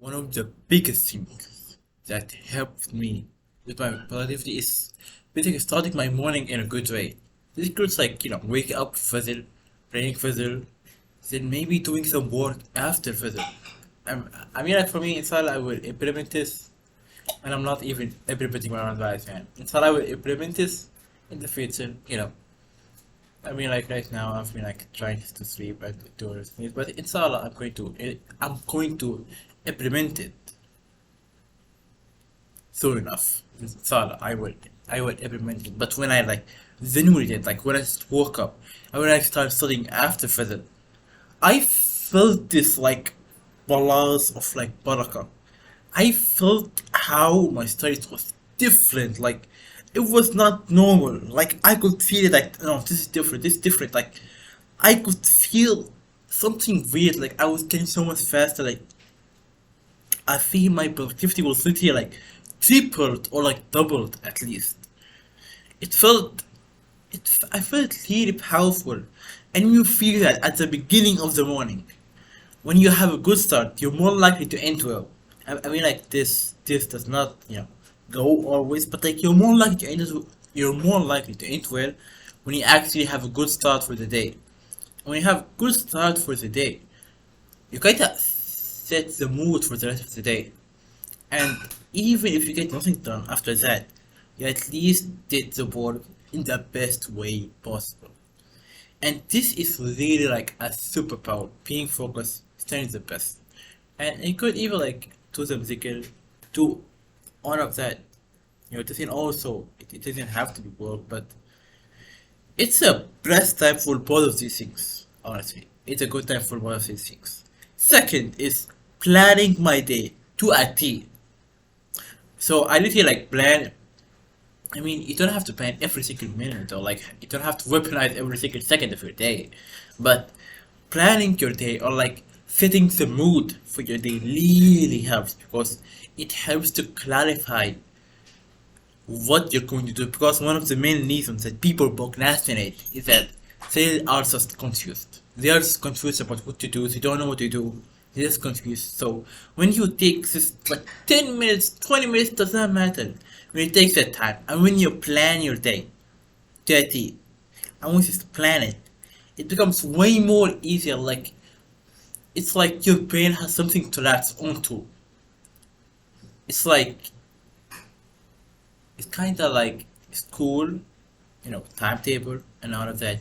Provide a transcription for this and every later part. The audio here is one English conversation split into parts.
One of the biggest things that helped me with my productivity is basically starting my morning in a good way. This includes waking up Fajr, praying Fajr, then maybe doing some work after Fajr. For me, inshallah, I will implement this, and I'm not even implementing my own advice, man. Inshallah, I will implement this in the future. Right now I've been trying to sleep and do other things, but inshallah I'm going to implement it soon enough. Inshallah, I will implement it. But when I genuinely did, like when I just woke up and when I started studying after Fajr, I felt this balance of barakah. I felt how my studies was different. Like it was not normal. Like I could feel it. Like no, this is different. This is different. Like I could feel something weird. Like I was getting so much faster. Like I feel my productivity was literally tripled or doubled at least. It felt I felt really powerful, and you feel that at the beginning of the morning. When you have a good start, you're more likely to end well. This does not go always, but you're more likely to end well when you actually have a good start for the day. When you have good start for the day, you kinda set the mood for the rest of the day. And even if you get nothing done after that, you at least did the work in the best way possible. And this is really like a superpower. Being focused, staying the best. And you could even do some zikr, do all of that. It doesn't it doesn't have to be work, but it's a best time for both of these things, honestly. It's a good time for both of these things. Second is planning my day to a T. So I literally plan. You don't have to plan every single minute, or you don't have to weaponize every single second of your day, but planning your day or setting the mood for your day really helps because it helps to clarify what you're going to do. Because one of the main reasons that people procrastinate is that they are just confused. They are just confused about what to do. They don't know what to do. They're just confused. So when you take this 10 minutes, 20 minutes, does not matter. When you take that time and when you plan your day, 30, and once you plan it, it becomes way more easier. It's like your brain has something to latch onto. It's it's kind of like school, timetable and all of that,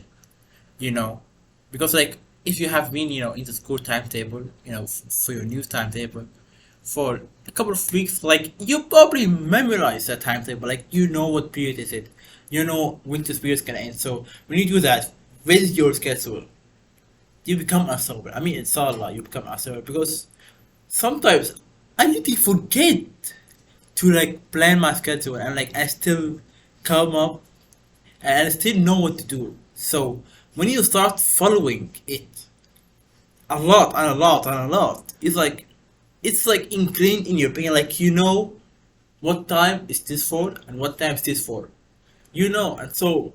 you know, because if you have been, in the school timetable, for your new timetable for a couple of weeks, you probably memorize that timetable, you know what period is it, you know when this period is gonna end. So when you do that with your schedule, you become a sober. It's all you become a sober because sometimes I literally forget to plan my schedule and I still come up and I still know what to do. So when you start following it a lot and a lot and a lot, it's ingrained in your brain. You know what time is this for and what time is this for. And so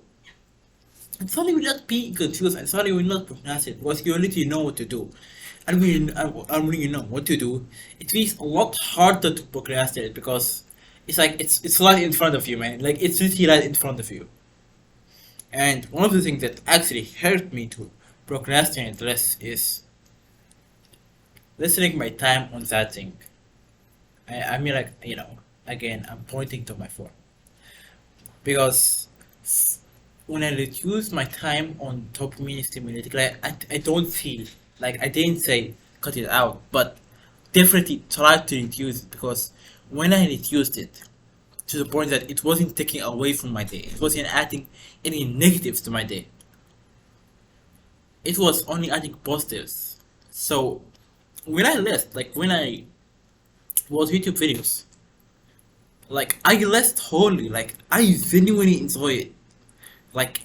sorry will not be confused and sorry will not procrastinate because you already know what to do. And when you know what to do, it feels a lot harder to procrastinate because it's right in front of you, man. It's literally right in front of you. And one of the things that actually helped me to procrastinate less is listening my time on that thing. Again, I'm pointing to my phone because when I reduce my time on dopamine stimulating, I don't feel I didn't say cut it out, but definitely try to reduce it because when I reduced it to the point that it wasn't taking away from my day, it wasn't adding any negatives to my day, it was only adding positives. So when I left, when I watch YouTube videos, I left wholly, I genuinely enjoy it.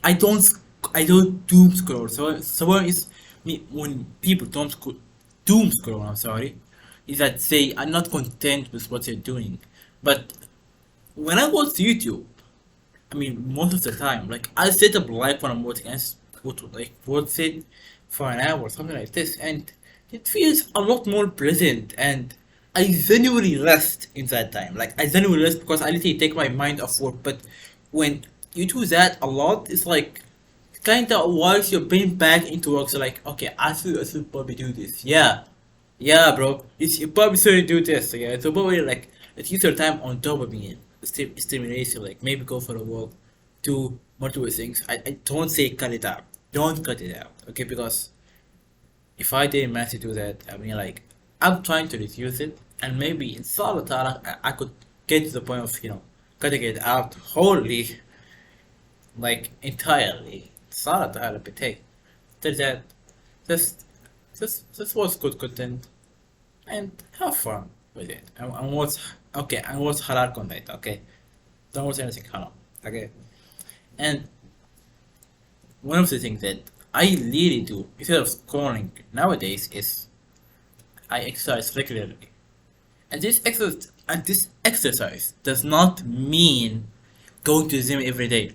I don't doom scroll. So is me when people don't doom scroll. I'm sorry, is that they are not content with what they're doing. But when I watch YouTube, most of the time, I set up live when I'm watching. I just go to watch it for an hour, something like this, and it feels a lot more pleasant and I genuinely rest in that time. Like I genuinely rest because I literally take my mind off work. But when you do that a lot, it's like kind of works your brain back into work. So like, okay, I should probably do this. Yeah, yeah, bro. You probably should do this. Yeah, so probably like let's use your time on dopamine stimulation. Like maybe go for a walk, do multiple things. I don't say cut it out. Don't cut it out. Okay, because if I didn't manage to do that, I mean, like, I'm trying to reduce it, and maybe in Salatara, I could get to the point of, cutting it out wholly, like, entirely. Salatara, but hey, after that, just, just watch good content and have fun with it. And watch, okay, and watch halal content, okay? Don't watch anything haram, okay? And one of the things that I really do, instead of scrolling nowadays, is I exercise regularly. And this exercise does not mean going to the gym every day.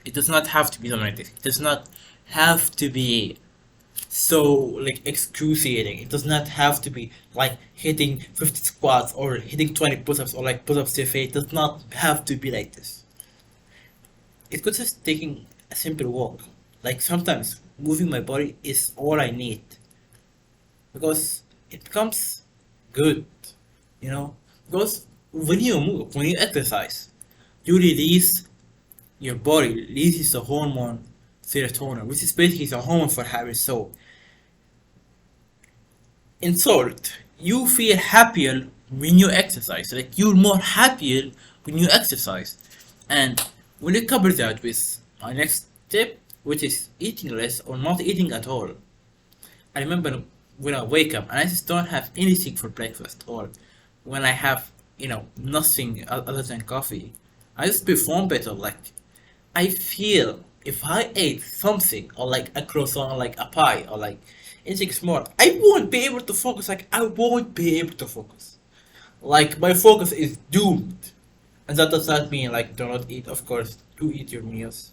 It does not have to be something like this. It does not have to be so like excruciating. It does not have to be like hitting 50 squats or hitting 20 push-ups or like push-ups to It does not have to be like this. It could just taking a simple walk. Like sometimes moving my body is all I need because it becomes good, you know. Because when you move, when you exercise, you release your body releases the hormone serotonin, which is basically the hormone for happiness. So, in short, you feel happier when you exercise. Like you're more happier when you exercise, and when you couple that with our next tip, which is eating less or not eating at all. I remember when I wake up and I just don't have anything for breakfast, or when I have, nothing other than coffee, I just perform better. Like, I feel if I ate something, or like a croissant, or like a pie, or like anything small, I won't be able to focus. Like, I won't be able to focus. Like, my focus is doomed. And that does not mean, like, do not eat, of course. Do eat your meals,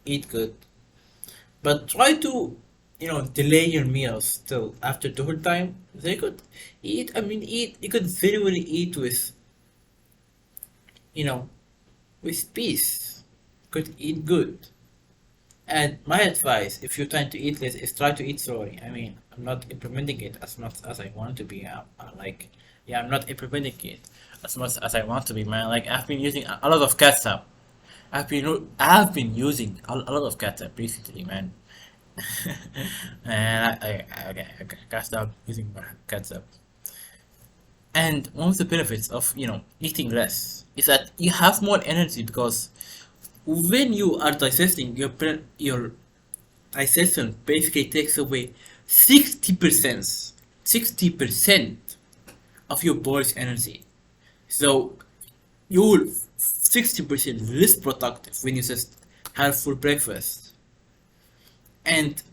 eat good. But try to, delay your meals till after dinner time. They could eat, you could very well eat with, you know, with peace. Could eat good. And my advice, if you're trying to eat less, is try to eat slowly. I mean, I'm not implementing it as much as I want to be. Yeah, I'm not implementing it as much as I want to be, man. Like, I've been using a lot of catsup. I've been using a lot of catsup recently, man. And okay, gotta stop using more catsup. And one of the benefits of eating less is that you have more energy because when you are digesting, your digestion basically takes away 60% of your body's energy. So you're 60% less productive when you just have full breakfast. And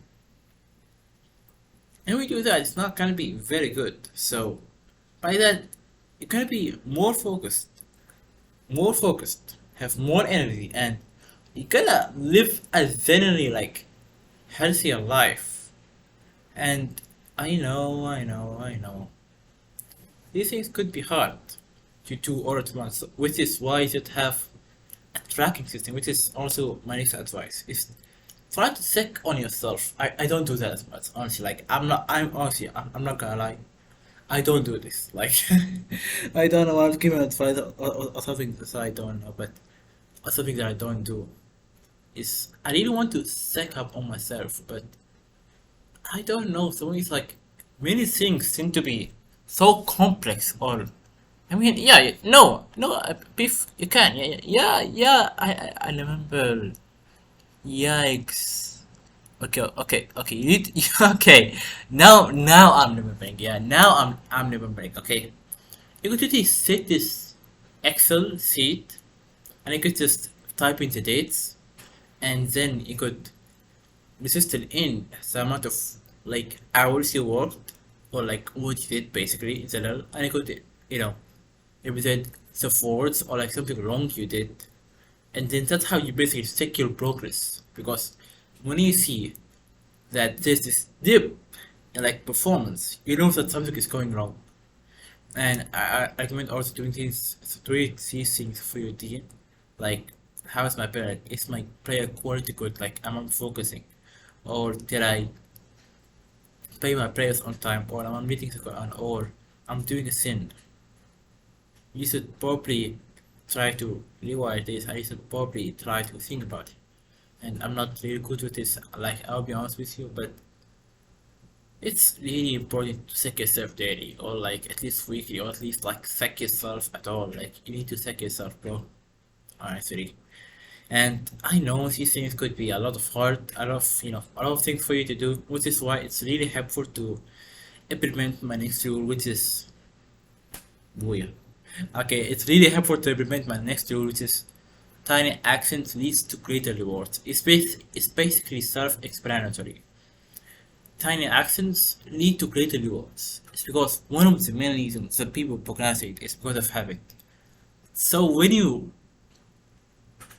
and we do that, it's not gonna be very good. So by that, you're gonna be more focused, have more energy, and you're gonna live a generally like healthier life. And I know. These things could be hard to do all at once, which is why you should have a tracking system, which is also my next advice. Is try to check on yourself. I don't do that as much, honestly. Like I'm not gonna lie. I don't do this. Like I don't know. I'm giving advice or something that I don't know, but something that I don't do is I really want to check up on myself, but I don't know. So it's like many things seem to be so complex. Or I mean, yeah, no, Beef, you can, yeah. I remember. Yikes. Okay. You need okay. Now I'm remembering. Yeah, now I'm remembering. Okay, you could really set this Excel sheet, and you could just type in the dates, and then you could register in the amount of like hours you worked, or like what you did basically in general, and you could represent the forwards or like something wrong you did, and then that's how you basically check your progress. Because when you see that there's this dip in like performance, you know that something is going wrong. And I recommend also doing things, doing these things for your team. Like, how is my prayer? Is my prayer quality good? Like, am I focusing? Or did I pay my prayers on time? Or am I reading the Quran? Or I'm doing a sin? You should probably try to rewrite this, and you should probably try to think about it. And I'm not really good with this, like, I'll be honest with you, but it's really important to check yourself daily, or like at least weekly, or at least like check yourself at all. Like, you need to check yourself, bro. Honestly. And I know these things could be a lot of hard, a lot of, a lot of things for you to do, which is why it's really helpful to implement my next rule, which is weird. Okay, it's really helpful to implement my next rule, which is tiny actions leads to greater rewards. It's basically self-explanatory. Tiny actions lead to greater rewards. It's because one of the main reasons that people procrastinate is because of habit. So when you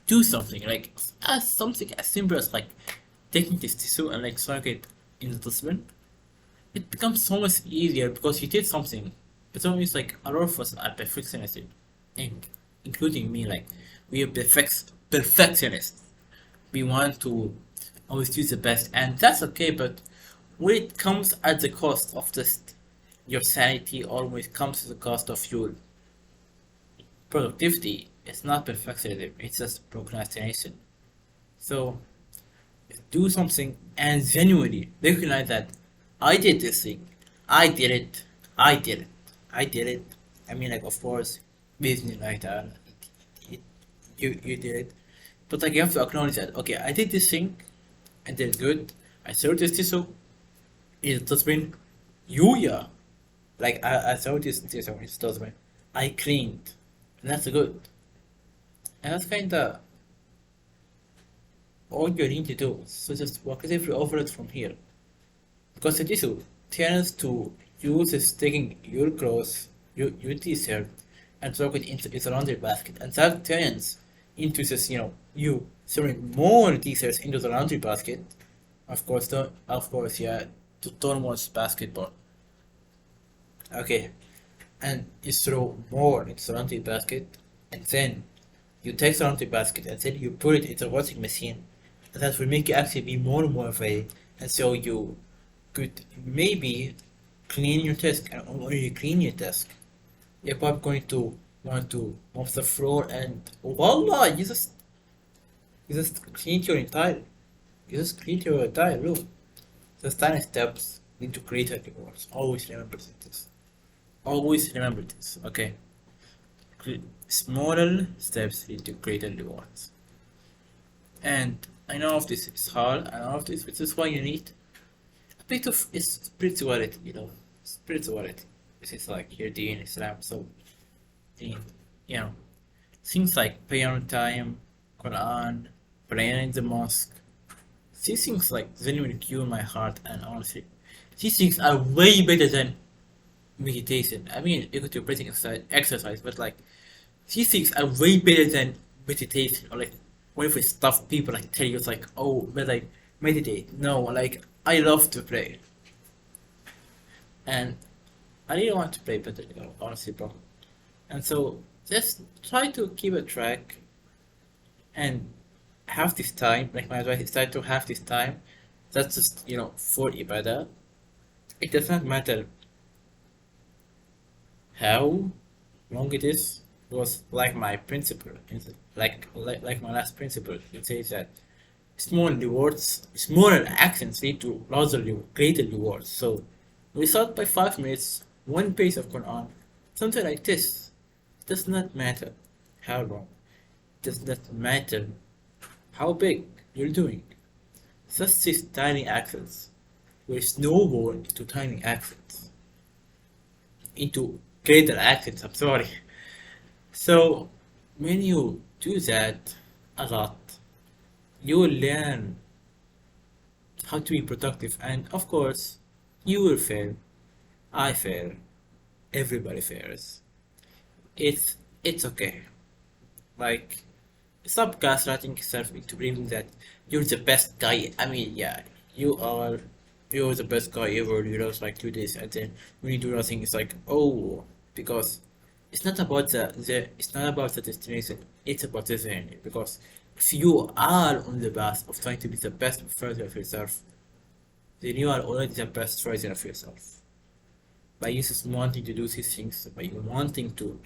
do something like as something as simple as like taking this tissue and like throwing it in the dustbin, it becomes so much easier because you did something. It's always like a lot of us are perfectionists, in- including me. Like, we are perfectionists. We want to always do the best, and that's okay. But when it comes at the cost of just your sanity, or when it comes to the cost of your productivity, it's not perfectionism. It's just procrastination. So do something and genuinely recognize that I did this thing. I did it. I did it. I did it. I mean, like, of course, business like that. You did it. But like, you have to acknowledge that, okay, I did this thing. I did it good. I served this tissue. It does mean you, yeah. Like, I served this tissue. It does mean I cleaned. And that's good. And that's kinda all you need to do. So just progressively over it from here. Because the tissue tends to use is taking your clothes, your t-shirt, and throw it into its laundry basket. And that turns into this, you throwing more t-shirts into the laundry basket. Of course, yeah, to towards basketball. Okay, and you throw more into the laundry basket, and then you take the laundry basket, and then you put it in the washing machine. And that will make you actually be more motivated, and so you could maybe clean your desk. And when you clean your desk, you're probably going to want to mop the floor, and voila, you just cleaned your entire room. The tiny steps need to create a rewards. Always remember this. Always remember this. Okay. Smaller steps lead to greater rewards. And I know of this is hard. I know of this, which is why you need a bit of spirituality. Spirituality. This is like your deen Islam. So, deen, you know, things like prayer on time, Quran, prayer in the mosque. These things like genuinely cure my heart, and honestly, these things are way better than meditation. I mean, you could do breathing exercise, but like these things are way better than meditation. Or like whatever stuff people like tell you, it's like, oh, but like meditate. No, like, I love to pray, and I really want to play better, honestly, bro. And so just try to keep a track and have this time. Like, my advice is try to have this time. That's just, for ibadah. It does not matter how long it is. Was like my principle, like my last principle. It says that small actions lead to larger, greater rewards. So we start by 5 minutes, one page of Quran, something like this. It does not matter how long. It does not matter how big you're doing. Just these tiny actions will snowball into tiny actions, into greater actions. I'm sorry. So when you do that a lot, you will learn how to be productive, and of course, you will fail. I fail. Everybody fails. It's okay. Like, stop gaslighting yourself into believing that you're the best guy. I mean, yeah, you are. You're the best guy ever. You just like do this, and then when you do nothing, it's like, oh. because it's not about the destination, it's about the journey. Because if you are on the path of trying to be the best version of yourself, then you are already the best version of yourself. By you just wanting to do these things, by you wanting to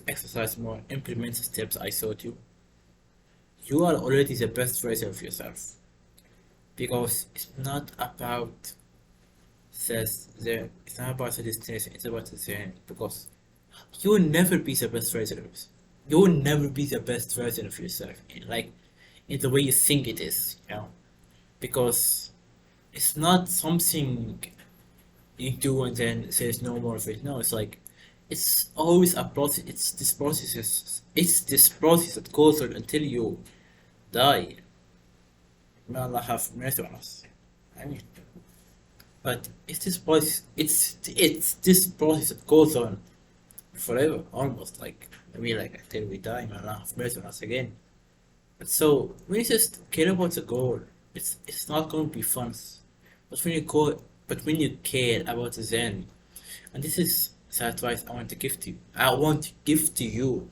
exercise more, implement the steps I taught you, you are already the best version of yourself. Because it's not about it's not about the destination, it's about the journey. Because you will never be the best version of yourself. You will never be the best version of yourself, like in the way you think it is, because it's not something you do and then there's no more of it. No, it's like it's always a process. It's this process that goes on until you die. May Allah have mercy on us. I mean, but it's this process that goes on forever, almost like I mean, like until we die. May Allah have mercy on us again. But so when you just care about the goal, it's not going to be fun. But when you care about the end, and this is the advice I want to give to you. I want to give to you.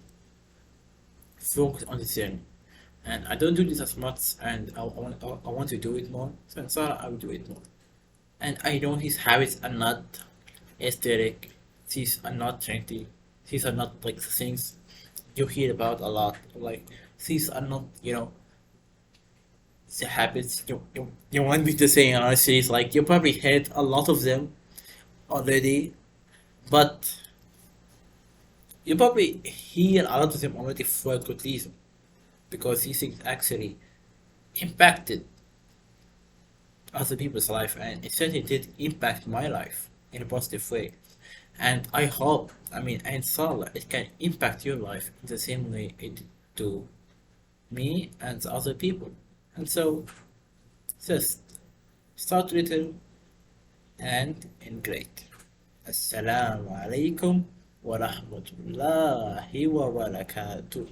Focus on the journey. And I don't do this as much, and I want to do it more. So inshallah, I will do it more. And I know his habits are not aesthetic. These are not trendy. These are not like the things you hear about a lot. Like these are not, the habits you want me to say honestly. It's like you probably heard a lot of them already, but you probably hear a lot of them already for a good reason. Because these things actually impacted other people's life, and it certainly did impact my life in a positive way. And I hope, I mean, inshallah, it can impact your life in the same way it did to me and the other people. And so, just start little and in great. Assalamu alaikum wa rahmatullahi wa barakatuh.